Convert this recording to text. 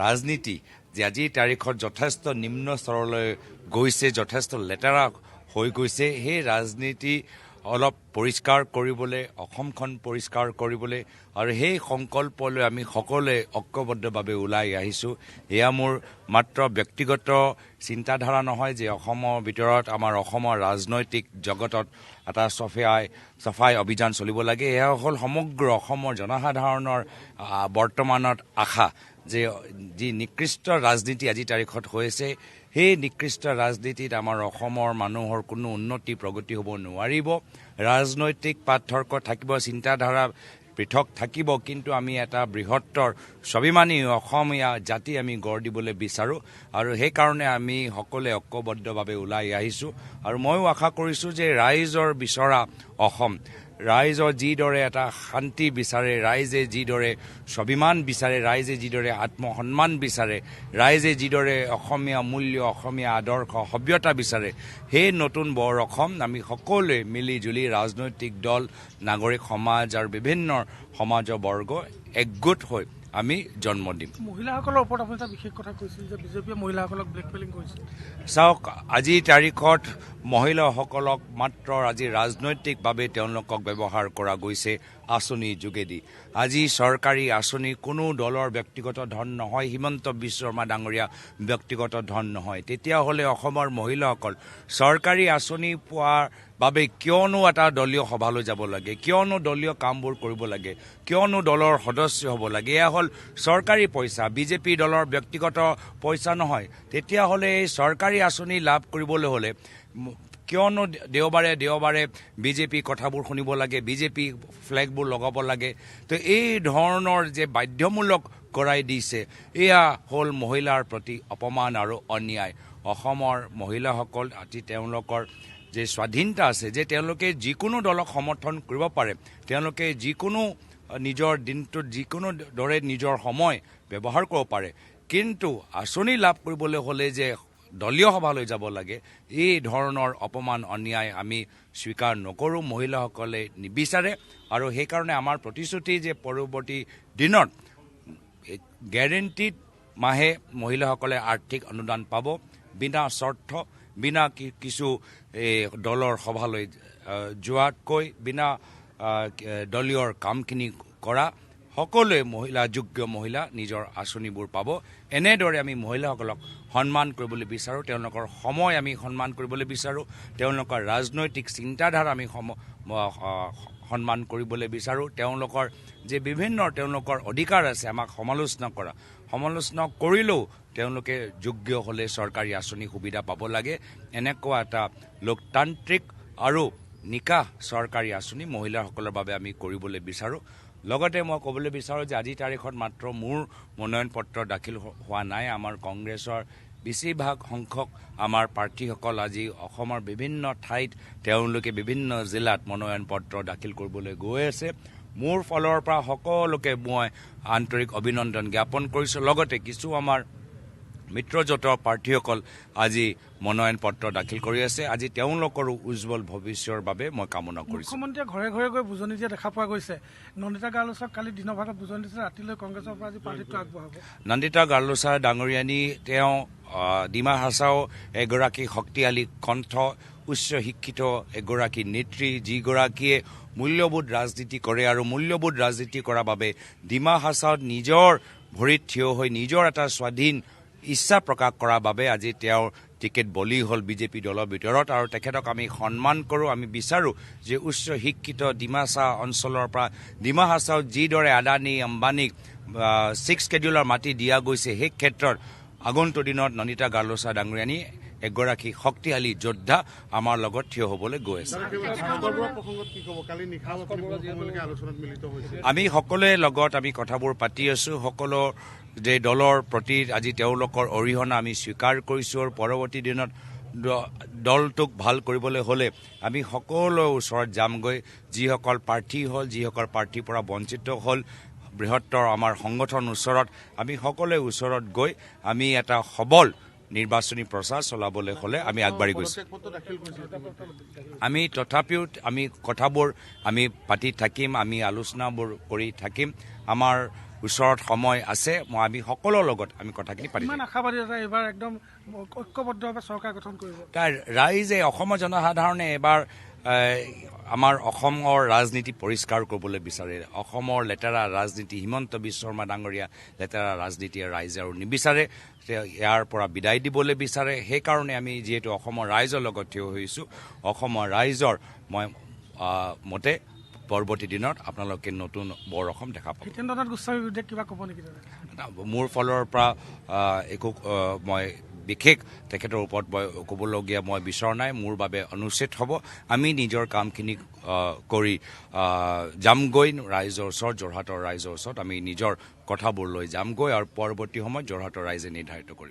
ৰাজনীতি যে আজিৰ তাৰিখত যথেষ্ট নিম্ন স্তৰলৈ গৈছে, যথেষ্ট লেতেৰা হৈ গৈছে, সেই ৰাজনীতি অলপ পৰিষ্কাৰ কৰিবলৈ, অসমখন পৰিষ্কাৰ কৰিবলৈ আৰু সেই সংকল্পলৈ আমি সকলোৱে ঐক্যবদ্ধভাৱে ওলাই আহিছোঁ। এয়া মোৰ মাত্ৰ ব্যক্তিগত চিন্তাধাৰা নহয় যে অসমৰ ভিতৰত আমাৰ অসমৰ ৰাজনৈতিক জগতত এটা চাফাই অভিযান চলিব লাগে। এয়া হ'ল সমগ্ৰ অসমৰ জনসাধাৰণৰ বৰ্তমানত আশা যে যি নিকৃষ্ট ৰাজনীতি আজিৰ তাৰিখত হৈছে, সেই নিকৃষ্ট ৰাজনীতিত আমাৰ অসমৰ মানুহৰ কোনো উন্নতি প্ৰগতি হ'ব নোৱাৰিব। ৰাজনৈতিক পাৰ্থক্য থাকিব, চিন্তাধাৰা পৃথক থাকিব, কিন্তু আমি এটা বৃহত্তৰ স্বাভিমানী অসমীয়া জাতি আমি গঢ় দিবলৈ বিচাৰোঁ আৰু সেইকাৰণে আমি সকলোৱে ঐক্যবদ্ধভাৱে ওলাই আহিছোঁ। আৰু ময়ো আশা কৰিছোঁ যে ৰাইজৰ বিচৰা অসম, ৰাইজৰ যিদৰে এটা শান্তি বিচাৰে, ৰাইজে যিদৰে স্বাভিমান বিচাৰে, ৰাইজে যিদৰে আত্মসন্মান বিচাৰে, ৰাইজে যিদৰে অসমীয়া মূল্য, অসমীয়া আদৰ্শ, সভ্যতা বিচাৰে, সেই নতুন বৰ অসম আমি সকলোৱে মিলি জুলি ৰাজনৈতিক দল, নাগৰিক সমাজ আৰু বিভিন্ন সমাজৰ বৰ্গ একগোট হৈ আমি জন্ম দিম। মহিলাসকলৰ ওপৰত আপুনি এটা বিশেষ কথা কৈছিল যে বিজেপিয়ে মহিলাসকলক ব্লেকমেইলিং কৰিছে। চাওক, আজিৰ তাৰিখত মহিলাসকলক মাত্ৰ আজি ৰাজনৈতিকভাৱে তেওঁলোকক ব্যৱহাৰ কৰা গৈছে আঁচনিৰ যোগেদি। আজি চৰকাৰী আঁচনি কোনো দলৰ ব্যক্তিগত ধন নহয়, হিমন্ত বিশ্ব শৰ্মা ডাঙৰীয়া ব্যক্তিগত ধন নহয়। তেতিয়াহ'লে অসমৰ মহিলাসকল চৰকাৰী আঁচনি পোৱাৰ বাবে কিয়নো এটা দলীয় সভালৈ যাব লাগে, কিয়নো দলীয় কামবোৰ কৰিব লাগে, কিয়নো দলৰ সদস্য হ'ব লাগে? এয়া হ'ল চৰকাৰী পইচা, বিজেপি দলৰ ব্যক্তিগত পইচা নহয়। তেতিয়াহ'লে এই চৰকাৰী আঁচনি লাভ কৰিবলৈ হ'লে কিয়নো দেওবাৰে দেওবাৰে বিজেপি কথাবোৰ শুনিব লাগে, বিজেপি ফ্লেগবোৰ লগাব লাগে? তো এই ধৰণৰ যে বাধ্যমূলক কৰাই দিছে, এয়া হ'ল মহিলাৰ প্ৰতি অপমান আৰু অন্যায়। অসমৰ মহিলাসকল আজি তেওঁলোকৰ যে স্বাধীনতা আছে, যে তেওঁলোকে যিকোনো দলক সমৰ্থন কৰিব পাৰে, তেওঁলোকে যিকোনো নিজৰ দিনটোত যিকোনো দৰে নিজৰ সময় ব্যৱহাৰ কৰিব পাৰে, কিন্তু আঁচনি লাভ কৰিবলৈ হ'লে যে দলীয় সভালৈ যাব লাগে, এই ধৰণৰ অপমান অন্যায় আমি স্বীকাৰ নকৰোঁ, মহিলাসকলে নিবিচাৰে। আৰু সেইকাৰণে আমাৰ প্ৰতিশ্ৰুতি যে পৰৱৰ্তী দিনত গেৰেণ্টিড মাহে মহিলাসকলে আৰ্থিক অনুদান পাব, বিনা চৰ্ত, বিনা কিছু দলৰ সভালৈ যোৱাতকৈ, বিনা দলীয় কামখিনি কৰা সকলোৱে যোগ্য মহিলা নিজৰ আঁচনিবোৰ পাব। এনেদৰে আমি মহিলাসকলক সন্মান কৰিবলৈ বিচাৰোঁ, তেওঁলোকৰ সময় আমি সন্মান কৰিবলৈ বিচাৰোঁ, তেওঁলোকৰ ৰাজনৈতিক চিন্তাধাৰা আমি সন্মান কৰিবলৈ বিচাৰোঁ। তেওঁলোকৰ যে বিভিন্ন তেওঁলোকৰ অধিকাৰ আছে আমাক সমালোচনা কৰিলেও তেওঁলোকে যোগ্য হ'লে চৰকাৰী আঁচনি সুবিধা পাব লাগে। এনেকুৱা এটা লোকতান্ত্ৰিক আৰু নিকা চৰকাৰী আঁচনি মহিলাসকলৰ বাবে আমি কৰিবলৈ বিচাৰোঁ। লগতে মই ক'বলৈ বিচাৰোঁ যে আজিৰ তাৰিখত মাত্ৰ মোৰ মনোনয়ন পত্ৰ দাখিল হোৱা নাই। আমাৰ কংগ্ৰেছৰ বেছিভাগ সংখ্যক আমাৰ প্ৰাৰ্থীসকল আজি অসমৰ বিভিন্ন ঠাইত তেওঁলোকে বিভিন্ন জিলাত মনোনয়ন পত্ৰ দাখিল কৰিবলৈ গৈ আছে। মোৰ ফালৰ পৰা সকলোকে মই আন্তৰিক অভিনন্দন জ্ঞাপন কৰিছোঁ। লগতে কিছু আমাৰ মিত্ৰজোঁটৰ প্ৰাৰ্থীসকল আজি মনোনয়ন পত্ৰ দাখিল কৰি আছে। আজি তেওঁলোকৰো উজ্জ্বল ভৱিষ্যৰ বাবে মই কামনা কৰিছোঁ। মুখ্যমন্ত্ৰীয়ে ঘৰে ঘৰে গৈ বুজনি দিয়া দেখা পোৱা গৈছে। নন্দিতা গাৰ্লছক কালি দিনৰ ভাগত বুজনি দিছে, ৰাতিলৈ কংগ্ৰেছৰ পৰা আজি প্ৰাৰ্থীত্ব আগবঢ়াব। নন্দিতা গাৰ্লছা ডাঙৰীয়ানী তেওঁ ডিমা হাছাও এগৰাকী শক্তিশালী কণ্ঠ, উচ্চ শিক্ষিত এগৰাকী নেত্ৰী, যিগৰাকীয়ে মূল্যবোধ ৰাজনীতি কৰে আৰু মূল্যবোধ ৰাজনীতি কৰাৰ বাবে ডিমা হাছাওত নিজৰ ভৰিত থিয় হৈ নিজৰ এটা স্বাধীন ইচ্ছা প্ৰকাশ কৰাৰ বাবে আজি তেওঁৰ টিকেট বলি হ'ল বিজেপি দলৰ ভিতৰত। আৰু তেখেতক আমি সন্মান কৰোঁ। আমি বিচাৰোঁ যে উচ্চ শিক্ষিত ডিমাচা অঞ্চলৰ পৰা ডিমা হাছাওত যিদৰে আদানী আম্বানীক 6 স্কেডিউলৰ মাটি দিয়া গৈছে, সেই ক্ষেত্ৰত আগন্তুক দিনত নন্দিতা গাৰ্লছা ডাঙৰীয়ানী এগৰাকী শক্তিশালী যোদ্ধা আমাৰ লগত থিয় হ'বলৈ গৈ আছে। আমি সকলোৰে লগত আমি কথাবোৰ পাতি আছোঁ। সকলো যে দলৰ প্ৰতি আজি তেওঁলোকৰ অৰিহণা আমি স্বীকাৰ কৰিছোঁ। আৰু পৰৱৰ্তী দিনত দলটোক ভাল কৰিবলৈ হ'লে আমি সকলোৰে ওচৰত যামগৈ। যিসকল প্ৰাৰ্থী হ'ল, যিসকল প্ৰাৰ্থীৰ পৰা বঞ্চিত হ'ল, বৃহত্তৰ আমাৰ সংগঠন ওচৰত আমি সকলোৰে ওচৰত গৈ আমি এটা সবল নিৰ্বাচনী প্ৰচাৰ চলাবলৈ হ'লে আমি আগবাঢ়ি গৈছোঁ। আমি তথাপিও আমি কথাবোৰ আমি পাতি থাকিম, আমি আলোচনাবোৰ কৰি থাকিম। আমাৰ ওচৰত সময় আছে আমি সকলোৰ লগত আমি কথাখিনি পাতিম ইমান আশাবাদী এটা এইবাৰ একদম ঐক্যবদ্ধভাৱে চৰকাৰ গঠন কৰিব তাৰ ৰাইজে অসমৰ জনসাধাৰণে এবাৰ আমাৰ অসমৰ ৰাজনীতি পৰিষ্কাৰ কৰিবলৈ বিচাৰে অসমৰ লেতেৰা ৰাজনীতি হিমন্ত বিশ্ব শৰ্মা ডাঙৰীয়া লেতেৰা ৰাজনীতি ৰাইজে আৰু নিবিচাৰে ইয়াৰ পৰা বিদায় দিবলৈ বিচাৰে সেইকাৰণে আমি যিহেতু অসমৰ ৰাইজৰ লগত থিয় হৈছোঁ অসমৰ ৰাইজৰ মই মতে পৰৱৰ্তী দিনত আপোনালোকে নতুন বৰ অসম দেখা পাব হিতেন্দ্ৰনাথ গোস্বামীৰ বিৰুদ্ধে কিবা ক'ব নেকি মোৰ ফালৰ পৰা একো মই বিশেষ তেখেতৰ ওপৰত ক'বলগীয়া মই বিচৰা নাই মোৰ বাবে অনুচিত হ'ব আমি নিজৰ কামখিনি কৰি যামগৈ ৰাইজৰ ওচৰত যোৰহাটৰ ৰাইজৰ ওচৰত আমি নিজৰ কথাবোৰ লৈ যামগৈ আৰু পৰৱৰ্তী সময়ত যোৰহাটৰ ৰাইজে নিৰ্ধাৰিত কৰিব